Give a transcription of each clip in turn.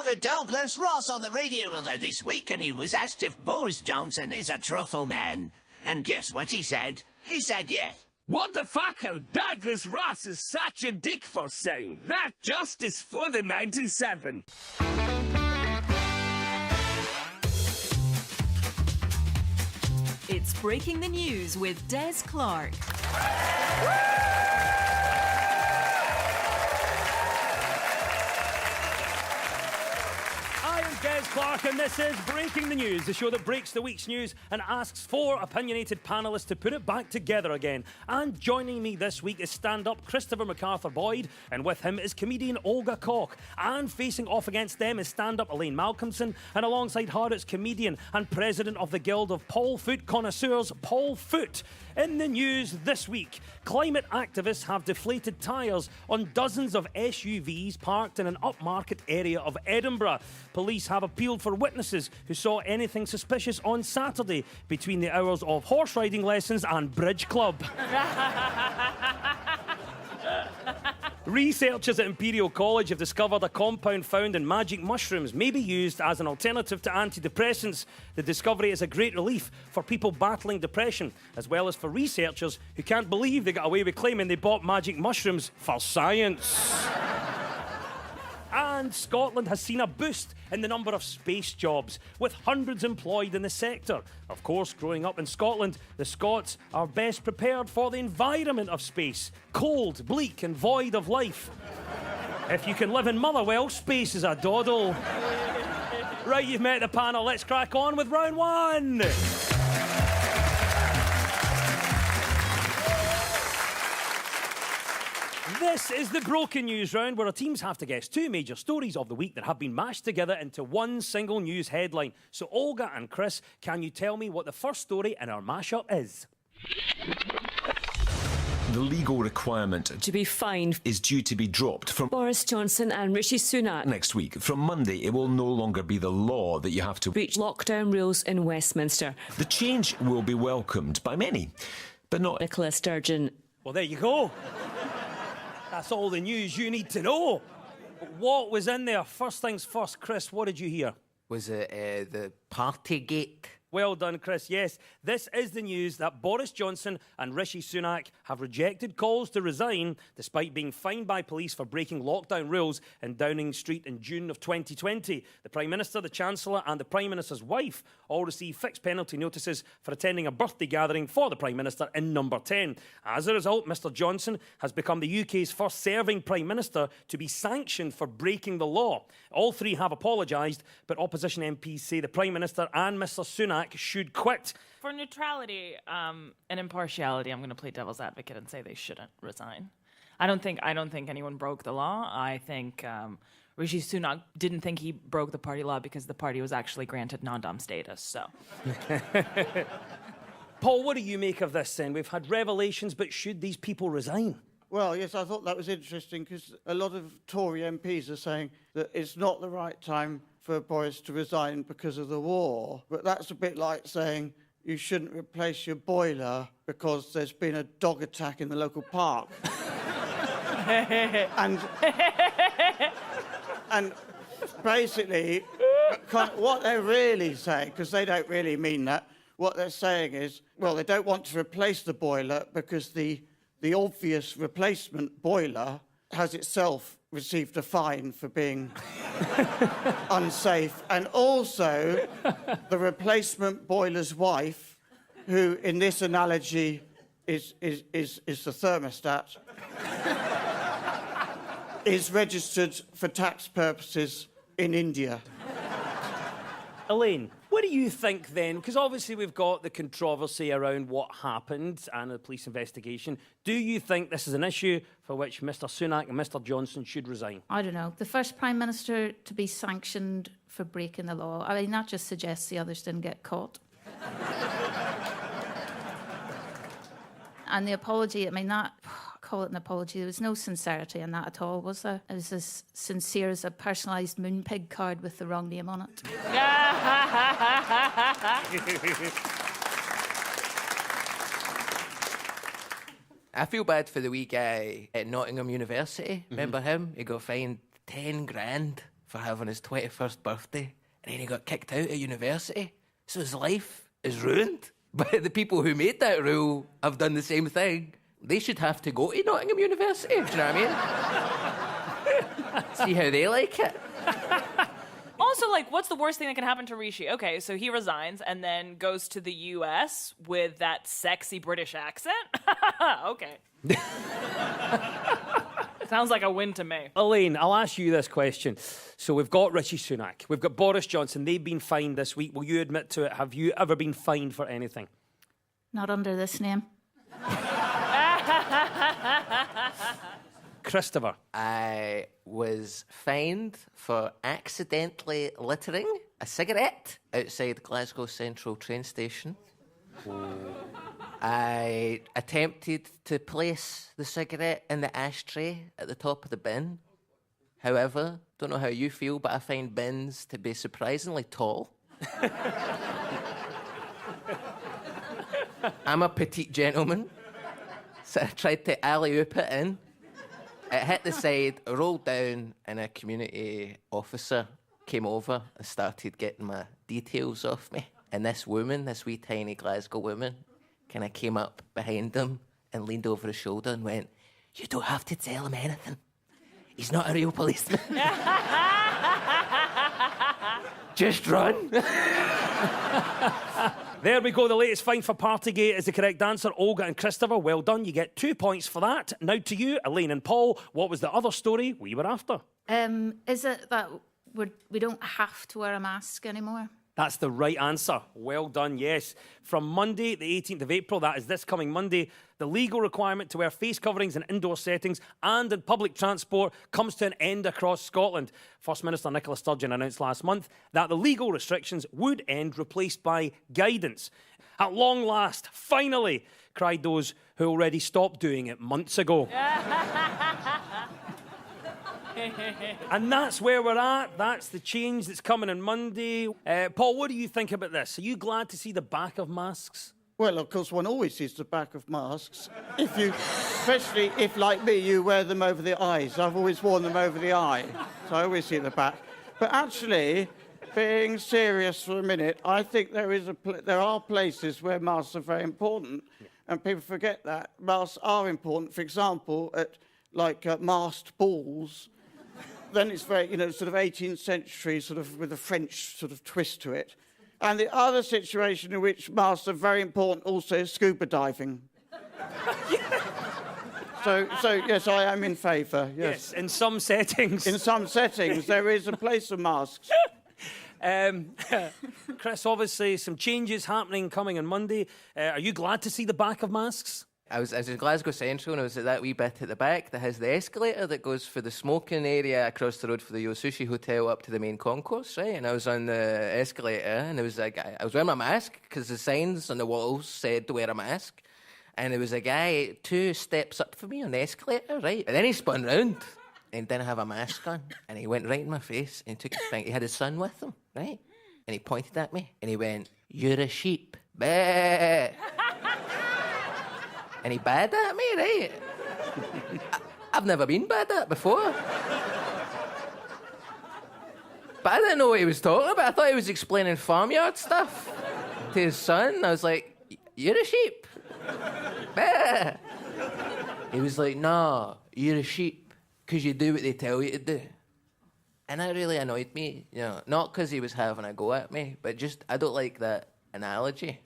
heard Douglas Ross on the radio this week, and he was asked if Boris Johnson is a truthful man. And guess what he said? He said yes. What the fuck? Douglas Ross is such a dick for saying that. Justice for the 97. It's Breaking the News with Des Clark. I am Des Clark, and this is Breaking the News, the show that breaks the week's news and asks four opinionated panellists to put it back together again. And joining me this week is stand-up Christopher MacArthur-Boyd, and with him is comedian Olga Koch. And facing off against them is stand-up Elaine Malcolmson, and alongside her it's comedian and president of the Guild of Paul Foot Connoisseurs, Paul Foot. In the news this week, climate activists have deflated tyres on dozens of SUVs parked in an upmarket area of Edinburgh. Police have appealed for witnesses who saw anything suspicious on Saturday between the hours of horse riding lessons and bridge club. Researchers at Imperial College have discovered a compound found in magic mushrooms may be used as an alternative to antidepressants. The discovery is a great relief for people battling depression, as well as for researchers who can't believe they got away with claiming they bought magic mushrooms for science. And Scotland has seen a boost in the number of space jobs, with hundreds employed in the sector. Of course, growing up in Scotland, the Scots are best prepared for the environment of space. Cold, bleak and void of life. If you can live in Motherwell, space is a doddle. Right, you've met the panel. Let's crack on with round one. This is the Broken News round, where our teams have to guess two major stories of the week that have been mashed together into one single news headline. So, Olga and Chris, can you tell me what the first story in our mashup is? The legal requirement to be fined is due to be dropped from Boris Johnson and Rishi Sunak next week. From Monday, it will no longer be the law that you have to reach lockdown rules in Westminster. The change will be welcomed by many, but not Nicola Sturgeon. Well, there you go. That's all the news you need to know. What was in there? First things first, Chris, what did you hear? Was it the Partygate? Well done, Chris. Yes, this is the news that Boris Johnson and Rishi Sunak have rejected calls to resign despite being fined by police for breaking lockdown rules in Downing Street in June of 2020. The Prime Minister, the Chancellor and the Prime Minister's wife all received fixed penalty notices for attending a birthday gathering for the Prime Minister in Number 10. As a result, Mr Johnson has become the UK's first serving Prime Minister to be sanctioned for breaking the law. All three have apologised, but opposition MPs say the Prime Minister and Mr Sunak should quit. For neutrality and impartiality, I'm going to play devil's advocate and say they shouldn't resign. I don't think anyone broke the law. I think Rishi Sunak didn't think he broke the party law because the party was actually granted non-dom status. So, Paul, what do you make of this then? We've had revelations, but should these people resign? Well, yes, I thought that was interesting because a lot of Tory MPs are saying that it's not the right time for Boris to resign because of the war. But that's a bit like saying you shouldn't replace your boiler because there's been a dog attack in the local park. and basically, what they're really saying, because they don't really mean that, what they're saying is, well, they don't want to replace the boiler because the obvious replacement boiler has itself received a fine for being unsafe. And also, the replacement boiler's wife, who in this analogy is the thermostat, is registered for tax purposes in India. Elaine, what do you think then? Because obviously we've got the controversy around what happened and the police investigation. Do you think this is an issue for which Mr Sunak and Mr Johnson should resign? I don't know. The first Prime Minister to be sanctioned for breaking the law. I mean, that just suggests the others didn't get caught. And the apology, I mean, that... call it an apology. There was no sincerity in that at all, was there? It was as sincere as a personalised Moonpig card with the wrong name on it. I feel bad for the wee guy at Nottingham University. Remember him? He got fined 10 grand for having his 21st birthday, and then he got kicked out of university. So his life is ruined. But the people who made that rule have done the same thing. They should have to go to Nottingham University. Do you know what I mean? See how they like it. Also, like, what's the worst thing that can happen to Rishi? Okay, so he resigns and then goes to the US with that sexy British accent? Okay. Sounds like a win to me. Elaine, I'll ask you this question. So we've got Rishi Sunak, we've got Boris Johnson. They've been fined this week. Will you admit to it? Have you ever been fined for anything? Not under this name. Christopher. I was fined for accidentally littering a cigarette outside Glasgow Central train station. I attempted to place the cigarette in the ashtray at the top of the bin. However, don't know how you feel, but I find bins to be surprisingly tall. I'm a petite gentleman, so I tried to alley-oop it in. It hit the side, rolled down, and a community officer came over and started getting my details off me. And this woman, this wee tiny Glasgow woman, kind of came up behind him and leaned over his shoulder and went, "You don't have to tell him anything. He's not a real policeman. Just run." There we go. The latest fine for Partygate is the correct answer. Olga and Christopher, well done. You get 2 points for that. Now to you, Elaine and Paul. What was the other story we were after? Is it that we don't have to wear a mask anymore? That's the right answer. Well done, yes. From Monday, the 18th of April, that is this coming Monday, the legal requirement to wear face coverings in indoor settings and in public transport comes to an end across Scotland. First Minister Nicola Sturgeon announced last month that the legal restrictions would end, replaced by guidance. At long last, finally, cried those who already stopped doing it months ago. And that's where we're at. That's the change that's coming on Monday. Paul, what do you think about this? Are you glad to see the back of masks? Well, of course, one always sees the back of masks. Especially if, like me, you wear them over the eyes. I've always worn them over the eye, so I always see the back. But actually, being serious for a minute, I think there are places where masks are very important, and people forget that masks are important. For example, at masked balls. Then it's very, sort of 18th century, sort of with a French sort of twist to it. And the other situation in which masks are very important also is scuba diving. So yes, I am in favour. Yes, in some settings. In some settings, there is a place for masks. Chris, obviously, some changes happening coming on Monday. Are you glad to see the back of masks? I was in Glasgow Central and I was at that wee bit at the back that has the escalator that goes for the smoking area across the road for the Yo Sushi Hotel up to the main concourse, right? And I was on the escalator and it was like, I was wearing my mask because the signs on the walls said to wear a mask. And there was a guy 2 steps up from me on the escalator, right? And then he spun round and didn't have a mask on. And he went right in my face and took his thing. He had his son with him, right? And he pointed at me and he went, "You're a sheep." Bah. And he bad at me, right? I've never been bad at before. But I didn't know what he was talking about. I thought he was explaining farmyard stuff to his son. I was like, "You're a sheep." Bah. He was like, "No, you're a sheep because you do what they tell you to do." And that really annoyed me, not because he was having a go at me, but just I don't like that analogy.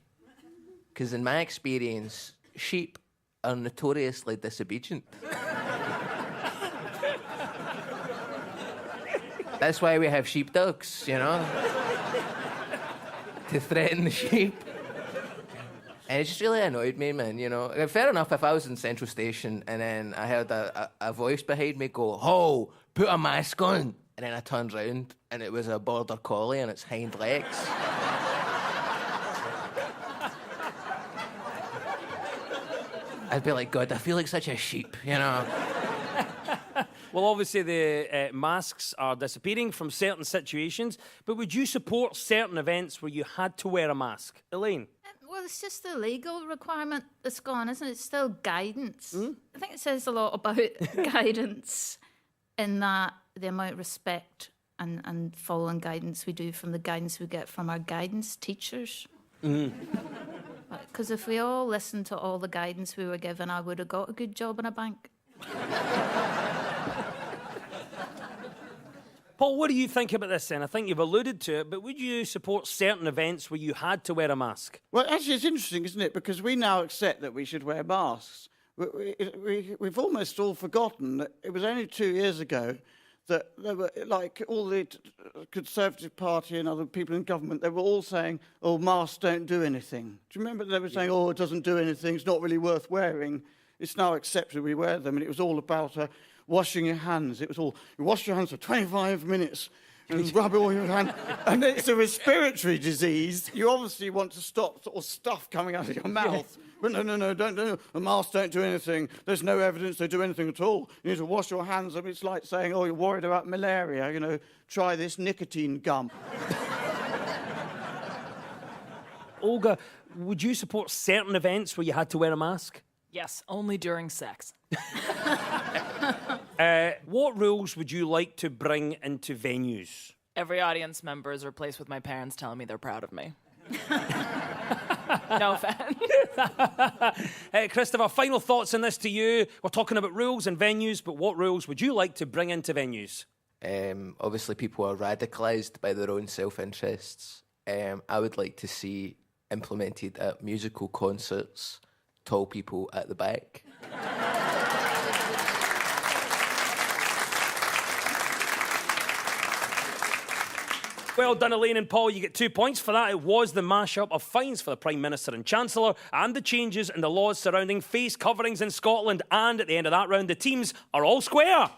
Because in my experience, sheep are notoriously disobedient. That's why we have sheepdogs, to threaten the sheep. And it just really annoyed me, man, Fair enough if I was in Central Station and then I heard a voice behind me go, "Ho, put a mask on." And then I turned round and it was a border collie on its hind legs. I'd be like, "God, I feel like such a sheep, Well, obviously, the masks are disappearing from certain situations, but would you support certain events where you had to wear a mask? Elaine? Well, it's just the legal requirement that's gone, isn't it? It's still guidance. I think it says a lot about guidance in that the amount of respect and following guidance we do from the guidance we get from our guidance teachers. Because if we all listened to all the guidance we were given, I would have got a good job in a bank. Paul, what do you think about this then? I think you've alluded to it, but would you support certain events where you had to wear a mask? Well, actually, it's interesting, isn't it? Because we now accept that we should wear masks. We've almost all forgotten that it was only 2 years ago that there were, like, all the Conservative Party and other people in government, they were all saying, oh, masks don't do anything. Do you remember they were saying, oh, it doesn't do anything, it's not really worth wearing? It's now accepted we wear them, and it was all about washing your hands. It was all, you wash your hands for 25 minutes and rub all your hands. And it's a respiratory disease. You obviously want to stop sort of stuff coming out of your mouth. But no, don't do it. The masks don't do anything. There's no evidence they do anything at all. You need to wash your hands. I mean, it's like saying, oh, you're worried about malaria, you know, try this nicotine gum. Olga, would you support certain events where you had to wear a mask? Yes, only during sex. What rules would you like to bring into venues? Every audience member is replaced with my parents telling me they're proud of me. No offense. Christopher, final thoughts on this to you. We're talking about rules and venues, but what rules would you like to bring into venues? Obviously, people are radicalised by their own self-interests. I would like to see implemented at musical concerts, tall people at the back. Well done, Elaine and Paul. You get 2 points for that. It was the mashup of fines for the Prime Minister and Chancellor and the changes in the laws surrounding face coverings in Scotland. And at the end of that round, the teams are all square.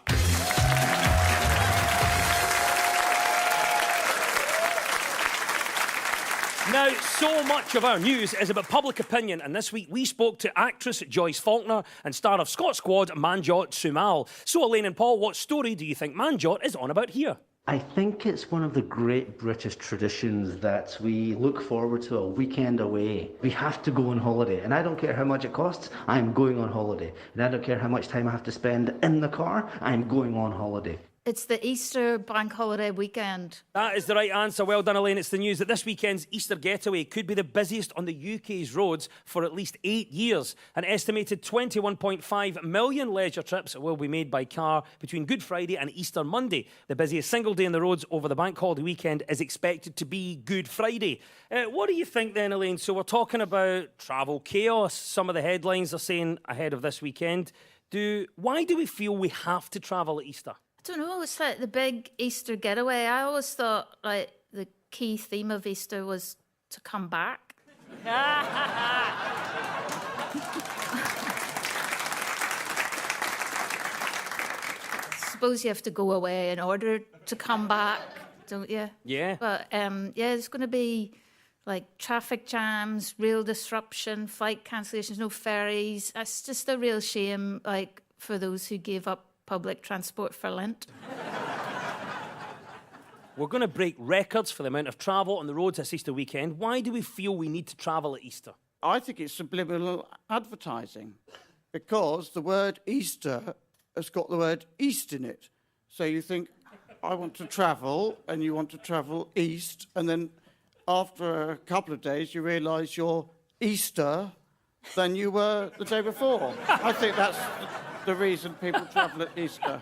Now, so much of our news is about public opinion, and this week we spoke to actress Joyce Faulkner and star of Scot Squad Manjot Sumal. So, Elaine and Paul, what story do you think Manjot is on about here? I think it's one of the great British traditions that we look forward to a weekend away. We have to go on holiday, and I don't care how much it costs, I'm going on holiday. And I don't care how much time I have to spend in the car, I'm going on holiday. It's the Easter bank holiday weekend. That is the right answer. Well done, Elaine. It's the news that this weekend's Easter getaway could be the busiest on the UK's roads for at least 8 years. An estimated 21.5 million leisure trips will be made by car between Good Friday and Easter Monday. The busiest single day on the roads over the bank holiday weekend is expected to be Good Friday. What do you think then, Elaine? So we're talking about travel chaos. Some of the headlines are saying ahead of this weekend. Why do we feel we have to travel at Easter? I don't know, it's like the big Easter getaway. I always thought like the key theme of Easter was to come back. I suppose you have to go away in order to come back, don't you? Yeah. But yeah, there's going to be like traffic jams, real disruption, flight cancellations, no ferries. It's just a real shame, like for those who gave up public transport for Lent. We're going to break records for the amount of travel on the roads this Easter weekend. Why do we feel we need to travel at Easter? I think it's subliminal advertising because the word Easter has got the word east in it. So you think, I want to travel, and you want to travel east, and then after a couple of days you realise you're Easter than you were the day before. I think that's the reason people travel at Easter.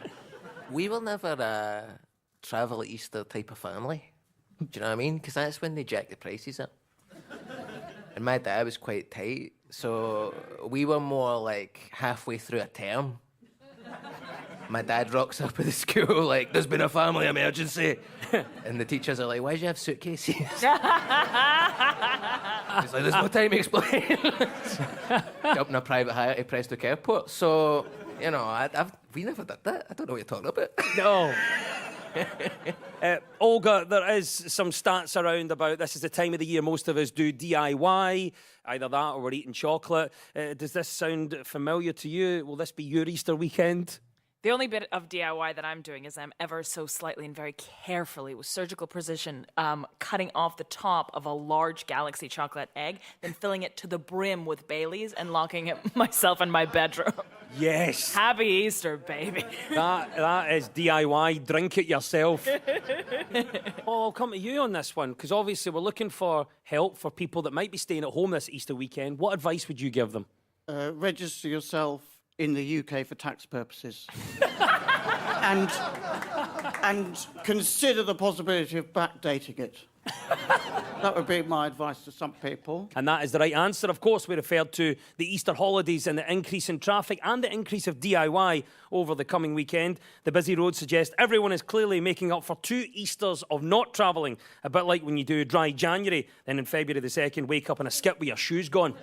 We will never travel at Easter type of family. Do you know what I mean? Because that's when they jack the prices up. And my dad was quite tight, so we were more like halfway through a term. My dad rocks up at the school like, there's been a family emergency. And the teachers are like, why do you have suitcases? He's like, there's no time to explain. Jumped in a private hire to Prestwick Airport. So, you know, we never did that. I don't know what you're talking about. No. Olga, there is some stats around about this is the time of the year most of us do DIY, either that or we're eating chocolate. Does this sound familiar to you? Will this be your Easter weekend? The only bit of DIY that I'm doing is I'm ever so slightly and very carefully, with surgical precision, cutting off the top of a large Galaxy chocolate egg, then filling it to the brim with Baileys and locking it myself in my bedroom. Yes. Happy Easter, baby. That is DIY. Drink it yourself. I'll come to you on this one, because obviously we're looking for help for people that might be staying at home this Easter weekend. What advice would you give them? Register yourself in the UK for tax purposes. and consider the possibility of backdating it. That would be my advice to some people. And that is the right answer. Of course, we referred to the Easter holidays and the increase in traffic and the increase of DIY over the coming weekend. The busy roads suggest everyone is clearly making up for 2 Easters of not travelling. A bit like when you do dry January, then in February the 2nd, wake up in a skip with your shoes gone.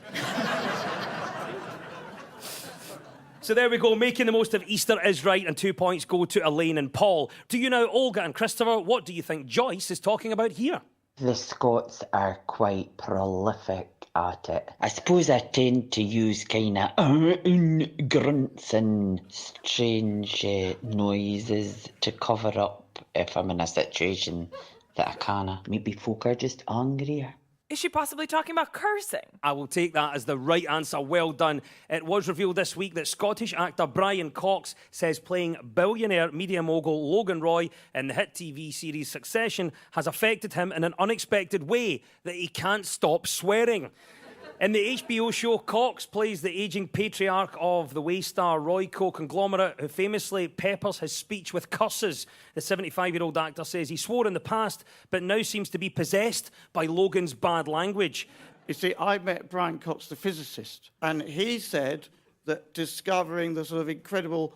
So there we go, making the most of Easter is right, and 2 points go to Elaine and Paul. To you now, Olga and Christopher, what do you think Joyce is talking about here? The Scots are quite prolific at it. I suppose I tend to use kind of grunts and strange noises to cover up if I'm in a situation that I can't. Maybe folk are just angrier. Is she possibly talking about cursing? I will take that as the right answer. Well done. It was revealed this week that Scottish actor Brian Cox says playing billionaire media mogul Logan Roy in the hit TV series Succession has affected him in an unexpected way, that he can't stop swearing. In the HBO show, Cox plays the ageing patriarch of the Waystar Royco conglomerate who famously peppers his speech with curses. The 75-year-old actor says he swore in the past, but now seems to be possessed by Logan's bad language. You see, I met Brian Cox, the physicist, and he said that discovering the sort of incredible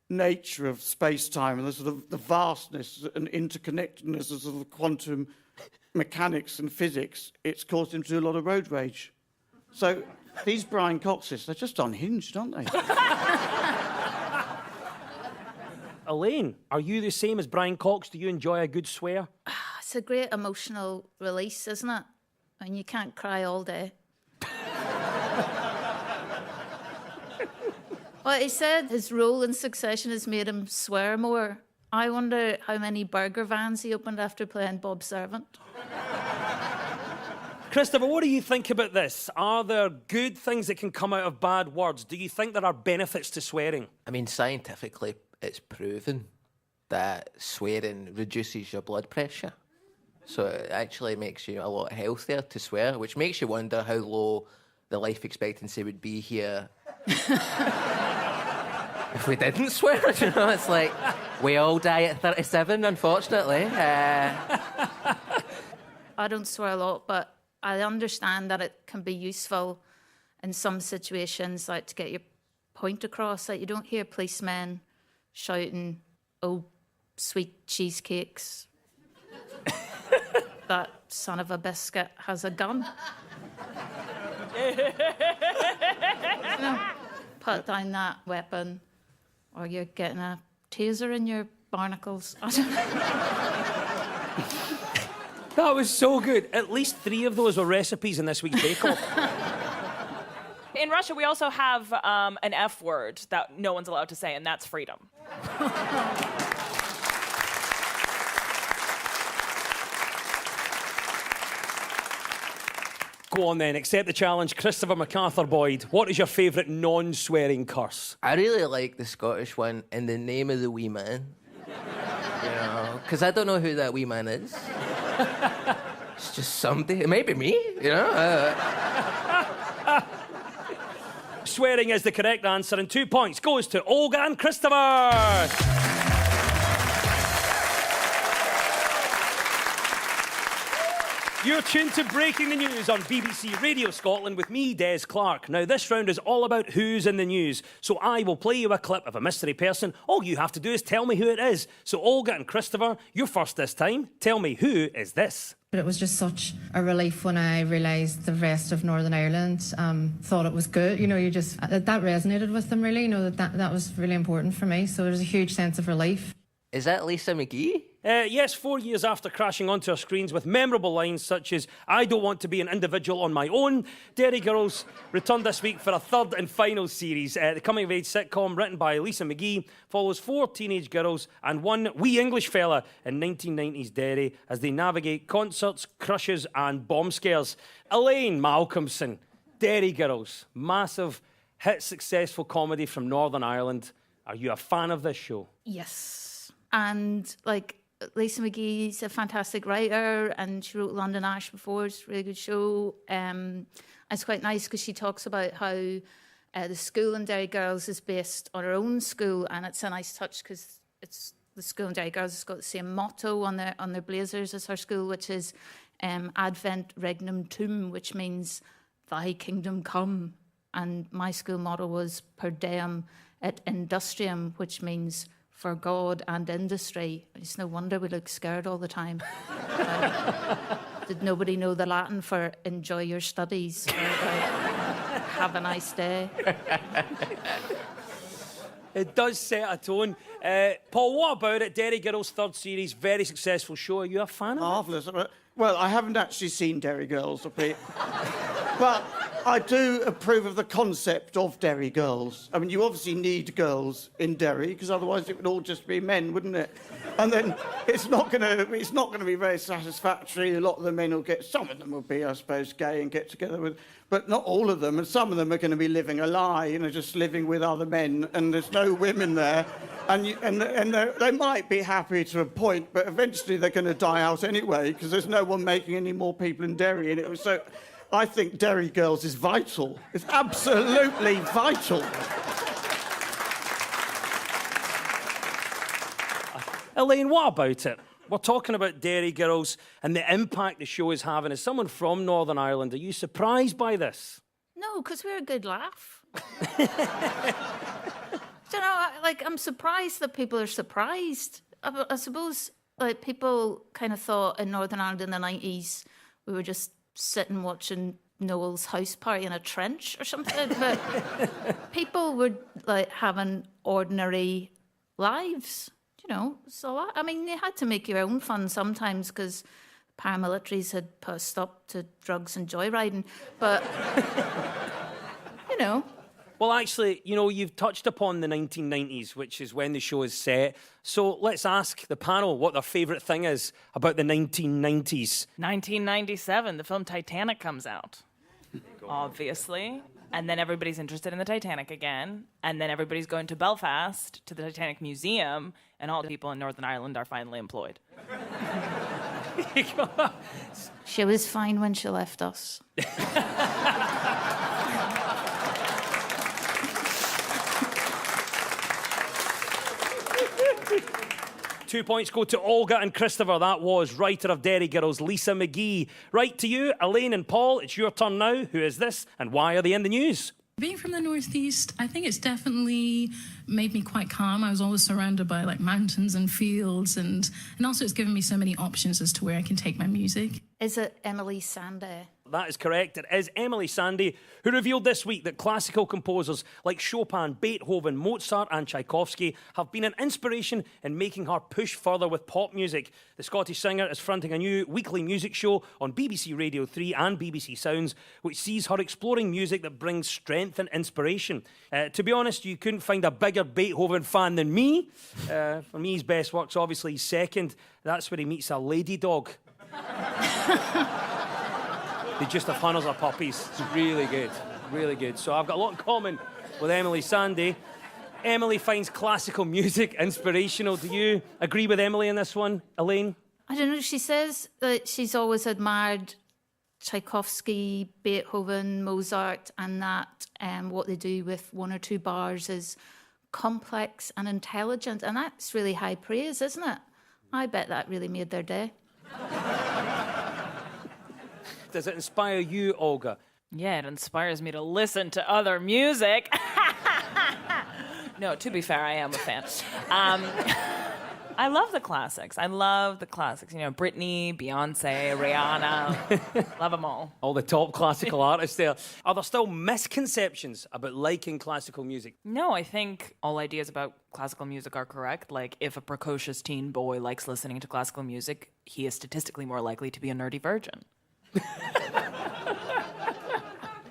nature of space-time and the sort of the vastness and interconnectedness of sort of quantum mechanics and physics, it's caused him to do a lot of road rage. So these Brian Coxes, they're just unhinged, aren't they? Elaine, are you the same as Brian Cox? Do you enjoy a good swear? It's a great emotional release, isn't it? And you can't cry all day. Well, he said his role in Succession has made him swear more. I wonder how many burger vans he opened after playing Bob Servant. Christopher, what do you think about this? Are there good things that can come out of bad words? Do you think there are benefits to swearing? I mean, scientifically, it's proven that swearing reduces your blood pressure. So it actually makes you a lot healthier to swear, which makes you wonder how low the life expectancy would be here if we didn't swear. You know, it's like we all die at 37, unfortunately. I don't swear a lot, but I understand that it can be useful in some situations, like to get your point across. Like you don't hear policemen shouting, "Oh, sweet cheesecakes." That son of a biscuit has a gun. You know, put down that weapon, or you're getting a taser in your barnacles. I don't know. That was so good. At least 3 of those were recipes in this week's Bake Off. In Russia, we also have an F word that no one's allowed to say, and that's freedom. Go on then, accept the challenge. Christopher MacArthur Boyd, what is your favourite non-swearing curse? I really like the Scottish one, "In the name of the wee man." You know, because I don't know who that wee man is. It's just somebody. It may be me, you know. Swearing is the correct answer, and 2 points goes to Olga and Christopher. You're tuned to Breaking the News on BBC Radio Scotland with me, Des Clark. Now, this round is all about who's in the news. So I will play you a clip of a mystery person. All you have to do is tell me who it is. So Olga and Christopher, you're first this time. Tell me, who is this? But it was just such a relief when I realised the rest of Northern Ireland thought it was good. You know, that resonated with them really. You know, that was really important for me. So there's a huge sense of relief. Is that Lisa McGee? Yes, 4 years after crashing onto our screens with memorable lines such as, I don't want to be an individual on my own, Derry Girls returned this week for a third and final series. The coming-of-age sitcom, written by Lisa McGee, follows 4 teenage girls and one wee English fella in 1990s Derry as they navigate concerts, crushes and bomb scares. Elaine Malcolmson, Derry Girls, massive, hit successful comedy from Northern Ireland. Are you a fan of this show? Yes. And, like, Lisa McGee's a fantastic writer, and she wrote London Ash before. It's a really good show. It's quite nice because she talks about how the school in Derry Girls is based on her own school, and it's a nice touch because it's the school in Derry Girls has got the same motto on their blazers as her school, which is Advent Regnum Tuum, which means Thy Kingdom Come. And my school motto was Per Deum et Industrium, which means for God and industry. It's no wonder we look scared all the time. Did nobody know the Latin for enjoy your studies? Or, have a nice day. It does set a tone. Paul, what about it? Derry Girls' third series, very successful show. Are you a fan of Marvellous. Well, I haven't actually seen Derry Girls, but I do approve of the concept of Derry Girls. I mean, you obviously need girls in Derry because otherwise it would all just be men, wouldn't it? And then it's not going to be very satisfactory. A lot of the men will some of them will be, I suppose, gay and get together with, but not all of them. And some of them are going to be living a lie, just living with other men, and there's no women there. And they might be happy to a point, but eventually they're going to die out anyway because there's no one making any more people in Derry. And it was so. I think Derry Girls is vital. It's absolutely vital. Elaine, what about it? We're talking about Derry Girls and the impact the show is having. As someone from Northern Ireland, are you surprised by this? No, because we're a good laugh. I'm surprised that people are surprised. I suppose people kind of thought in Northern Ireland in the 90s we were just sitting watching Noel's house party in a trench or something, but people were having ordinary lives, so I mean, they had to make your own fun sometimes because paramilitaries had put a stop to drugs and joyriding, but Well, actually, you've touched upon the 1990s, which is when the show is set. So let's ask the panel what their favourite thing is about the 1990s. 1997, the film Titanic comes out, obviously. And then everybody's interested in the Titanic again. And then everybody's going to Belfast, to the Titanic Museum, and all the people in Northern Ireland are finally employed. She was fine when she left us. 2 points go to Olga and Christopher. That was writer of Derry Girls, Lisa McGee. Right to you, Elaine and Paul. It's your turn now. Who is this and why are they in the news? Being from the Northeast, I think it's definitely made me quite calm. I was always surrounded by mountains and fields, and also it's given me so many options as to where I can take my music. Is it Emily Sandé? That is correct. It is Emily Sandé, who revealed this week that classical composers like Chopin, Beethoven, Mozart and Tchaikovsky have been an inspiration in making her push further with pop music. The Scottish singer is fronting a new weekly music show on BBC Radio 3 and BBC Sounds, which sees her exploring music that brings strength and inspiration. To be honest, you couldn't find a bigger Beethoven fan than me. For me, his best work's obviously his second. That's where he meets a lady dog. They just have hunters of puppies. It's really good, really good. So I've got a lot in common with Emily Sandé. Emily finds classical music inspirational. Do you agree with Emily in this one, Elaine? I don't know. She says that she's always admired Tchaikovsky, Beethoven, Mozart, and that what they do with one or two bars is complex and intelligent, and that's really high praise, isn't it? I bet that really made their day. Does it inspire you, Olga? Yeah, it inspires me to listen to other music. No, to be fair, I am a fan. I love the classics. You know, Britney, Beyonce, Rihanna. Love them all. All the top classical artists there. Are there still misconceptions about liking classical music? No, I think all ideas about classical music are correct. Like, if a precocious teen boy likes listening to classical music, he is statistically more likely to be a nerdy virgin.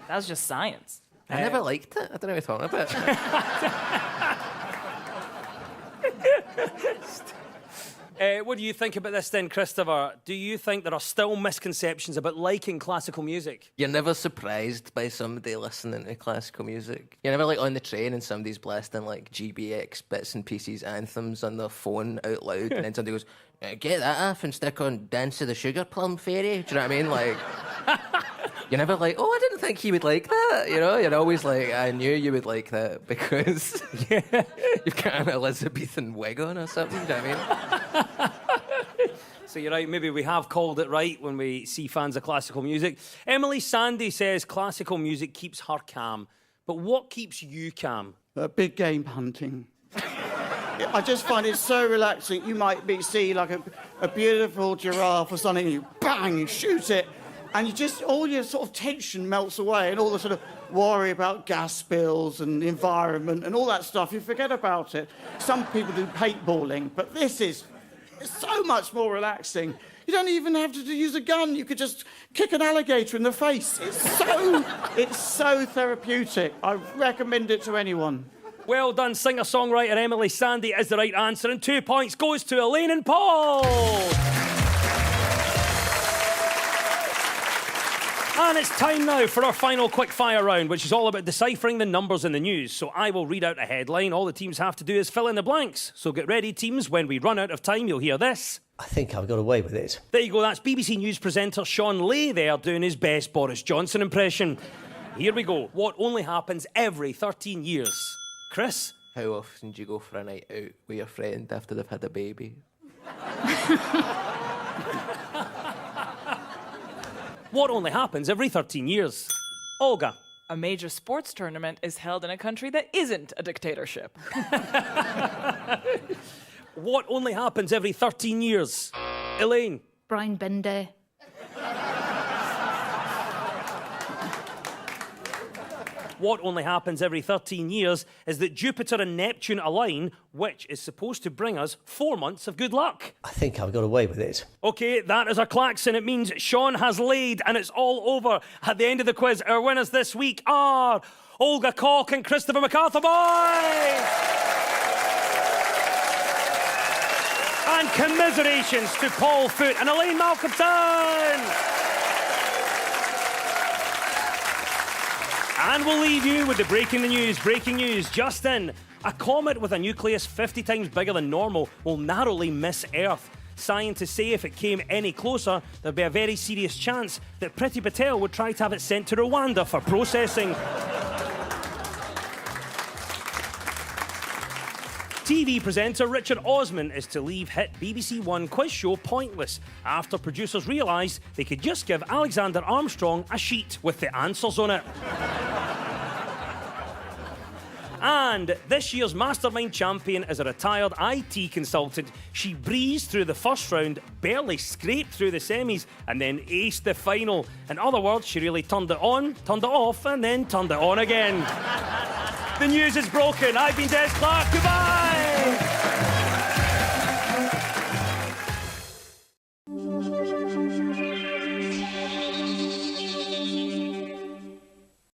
That was just science. I never liked it. I don't know what you're talking about. What do you think about this then, Christopher? Do you think there are still misconceptions about liking classical music? You're never surprised by somebody listening to classical music. You're never like on the train and somebody's blasting like GBX bits and pieces anthems on their phone out loud, and then somebody goes, "Get that off and stick on Dance of the Sugar Plum Fairy." Do you know what I mean? Like, you're never like, "Oh, I didn't think he would like that." You know, you're always like, "I knew you would like that because you've got an Elizabethan wig on or something." Do you know what I mean? So you're right, maybe we have called it right when we see fans of classical music. Emily Sandy says classical music keeps her calm. But what keeps you calm? Big game hunting. I just find it so relaxing. You might see like a beautiful giraffe or something, and you bang, you shoot it, and you just, all your sort of tension melts away, and all the sort of worry about gas bills and the environment and all that stuff, you forget about it. Some people do paintballing, but this is so much more relaxing. You don't even have to use a gun. You could just kick an alligator in the face. It's so therapeutic. I recommend it to anyone. Well done, singer-songwriter Emily Sandy is the right answer, and 2 points goes to Elaine and Paul. And it's time now for our final quick-fire round, which is all about deciphering the numbers in the news. So I will read out a headline. All the teams have to do is fill in the blanks. So get ready, teams. When we run out of time, you'll hear this. I think I've got away with it. There you go. That's BBC News presenter Sean Lay there doing his best Boris Johnson impression. Here we go. What only happens every 13 years? Chris? How often do you go for a night out with your friend after they've had a baby? What only happens every 13 years? Olga? A major sports tournament is held in a country that isn't a dictatorship. What only happens every 13 years? Elaine? Brian Binde. What only happens every 13 years is that Jupiter and Neptune align, which is supposed to bring us 4 months of good luck. I think I've got away with it. OK, that is a klaxon. It means Sean has laid and it's all over. At the end of the quiz, our winners this week are Olga Koch and Christopher McArthur-Boyd. And commiserations to Paul Foot and Elaine Malcolmson. And we'll leave you with the breaking news. Breaking news, just in. A comet with a nucleus 50 times bigger than normal will narrowly miss Earth. Scientists say if it came any closer, there'd be a very serious chance that Priti Patel would try to have it sent to Rwanda for processing. TV presenter Richard Osman is to leave hit BBC One quiz show Pointless after producers realised they could just give Alexander Armstrong a sheet with the answers on it. And this year's Mastermind champion is a retired IT consultant. She breezed through the first round, barely scraped through the semis, and then aced the final. In other words, she really turned it on, turned it off, and then turned it on again. The news is broken. I've been Des Clark. Goodbye!